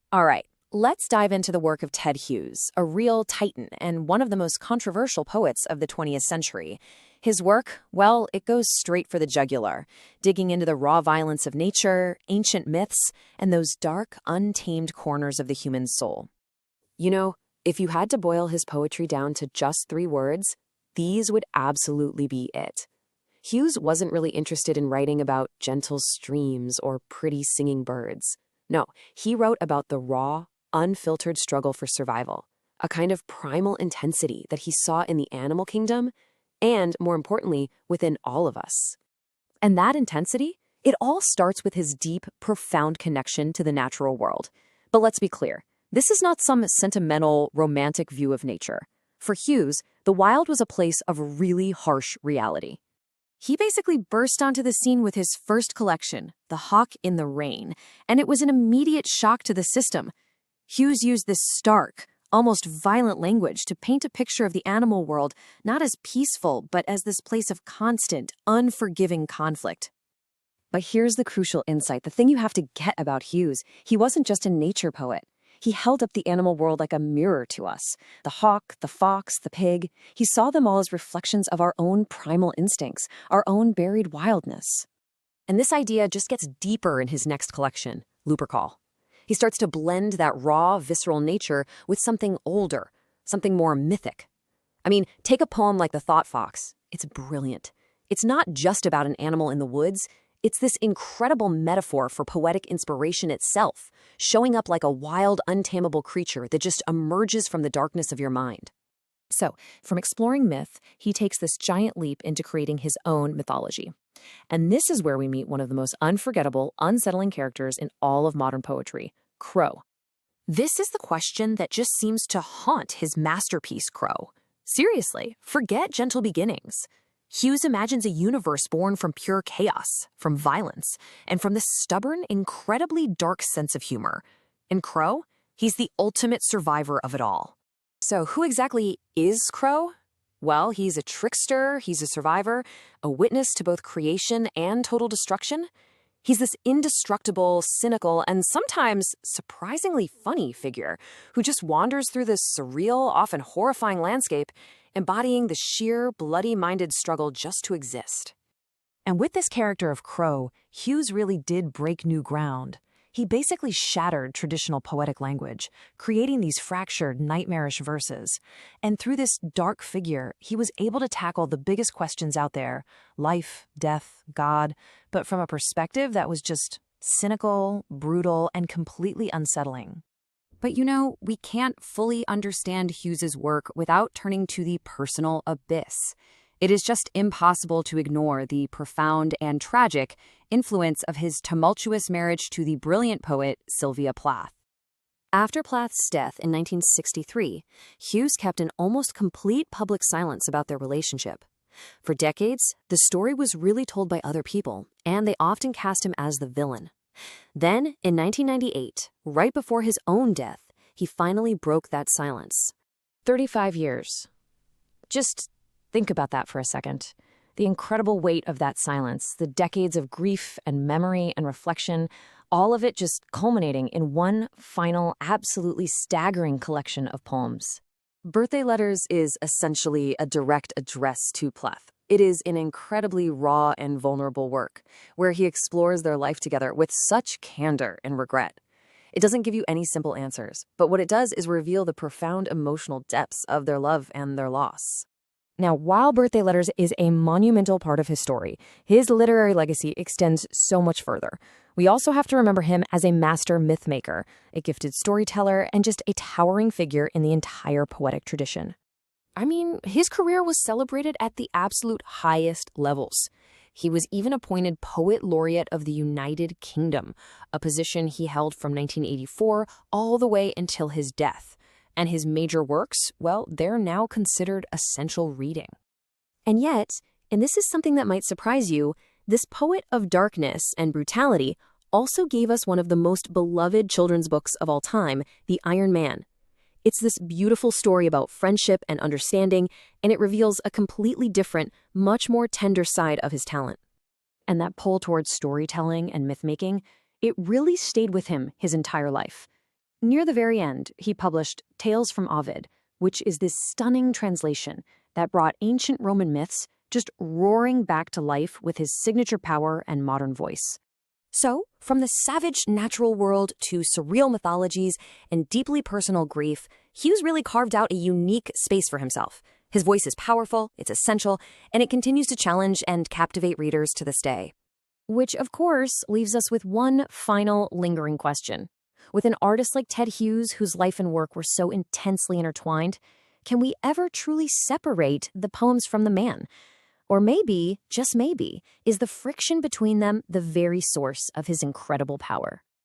All right, let's dive into the work of Ted Hughes, a real titan and one of the most controversial poets of the 20th century. His work, well, it goes straight for the jugular, digging into the raw violence of nature, ancient myths, and those dark, untamed corners of the human soul. You know, if you had to boil his poetry down to just 3 words, these would absolutely be it. Hughes wasn't really interested in writing about gentle streams or pretty singing birds. No, he wrote about the raw, unfiltered struggle for survival, a kind of primal intensity that he saw in the animal kingdom and, more importantly, within all of us. And that intensity, it all starts with his deep, profound connection to the natural world. But let's be clear, this is not some sentimental, romantic view of nature. For Hughes, the wild was a place of really harsh reality. He basically burst onto the scene with his first collection, The Hawk in the Rain, and it was an immediate shock to the system. Hughes used this stark, almost violent language to paint a picture of the animal world not as peaceful, but as this place of constant, unforgiving conflict. But here's the crucial insight, the thing you have to get about Hughes. He wasn't just a nature poet. He held up the animal world like a mirror to us. The hawk, the fox, the pig, he saw them all as reflections of our own primal instincts, our own buried wildness. And this idea just gets deeper in his next collection, Lupercal. He starts to blend that raw, visceral nature with something older, something more mythic. I mean, take a poem like The Thought Fox. It's brilliant. It's not just about an animal in the woods. It's this incredible metaphor for poetic inspiration itself, showing up like a wild, untamable creature that just emerges from the darkness of your mind. So, from exploring myth, he takes this giant leap into creating his own mythology. And this is where we meet one of the most unforgettable, unsettling characters in all of modern poetry, Crow. This is the question that just seems to haunt his masterpiece, Crow. Seriously, forget gentle beginnings. Hughes imagines a universe born from pure chaos, from violence, and from this stubborn, incredibly dark sense of humor. In Crow, he's the ultimate survivor of it all. So who exactly is Crow? Well, he's a trickster, he's a survivor, a witness to both creation and total destruction. He's this indestructible, cynical, and sometimes surprisingly funny figure who just wanders through this surreal, often horrifying landscape, embodying the sheer, bloody-minded struggle just to exist. And with this character of Crow, Hughes really did break new ground. He basically shattered traditional poetic language, creating these fractured, nightmarish verses. And through this dark figure, he was able to tackle the biggest questions out there, life, death, God, but from a perspective that was just cynical, brutal, and completely unsettling. But you know, we can't fully understand Hughes's work without turning to the personal abyss. It is just impossible to ignore the profound and tragic influence of his tumultuous marriage to the brilliant poet Sylvia Plath. After Plath's death in 1963, Hughes kept an almost complete public silence about their relationship. For decades, the story was really told by other people, and they often cast him as the villain. Then, in 1998, right before his own death, he finally broke that silence. 35 years. Just think about that for a second. The incredible weight of that silence, the decades of grief and memory and reflection, all of it just culminating in one final, absolutely staggering collection of poems. Birthday Letters is essentially a direct address to Plath. It is an incredibly raw and vulnerable work, where he explores their life together with such candor and regret. It doesn't give you any simple answers, but what it does is reveal the profound emotional depths of their love and their loss. Now, while Birthday Letters is a monumental part of his story, his literary legacy extends so much further. We also have to remember him as a master mythmaker, a gifted storyteller, and just a towering figure in the entire poetic tradition. I mean, his career was celebrated at the absolute highest levels. He was even appointed Poet Laureate of the United Kingdom, a position he held from 1984 all the way until his death. And his major works, well, they're now considered essential reading. And yet, and this is something that might surprise you, this poet of darkness and brutality also gave us one of the most beloved children's books of all time, The Iron Man. It's this beautiful story about friendship and understanding, and it reveals a completely different, much more tender side of his talent. And that pull towards storytelling and myth-making, it really stayed with him his entire life. Near the very end, he published Tales from Ovid, which is this stunning translation that brought ancient Roman myths just roaring back to life with his signature power and modern voice. So, from the savage natural world to surreal mythologies and deeply personal grief, Hughes really carved out a unique space for himself. His voice is powerful, it's essential, and it continues to challenge and captivate readers to this day. Which, of course, leaves us with one final lingering question. With an artist like Ted Hughes, whose life and work were so intensely intertwined, can we ever truly separate the poems from the man? Or maybe, just maybe, is the friction between them the very source of his incredible power?